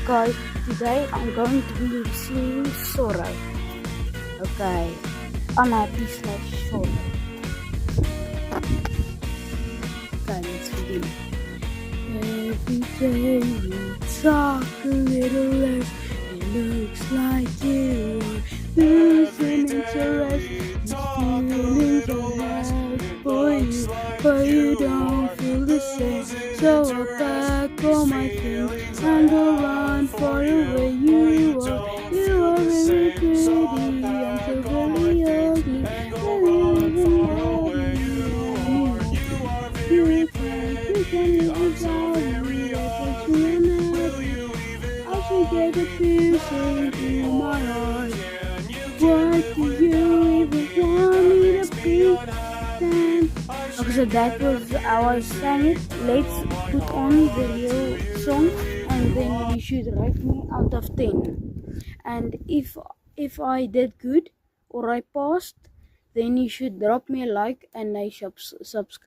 Guys, today I'm going to be singing Sorrow. Okay, unhappy / sorrow. Okay, let's begin. Every day we talk a little less. It looks like you are losing interest. Feelings I have for you, but you don't feel the same. So I pack all my things and go run far away. You are very pretty and so very ugly. You can live without me, but you're not. I should get a piercing in my heart. What do you even want me to be then? Okay, so that was how I sang it. Let's put on the real song and then you should rate me out of 10. And if I did good or I passed, then you should drop me a like and a subscribe.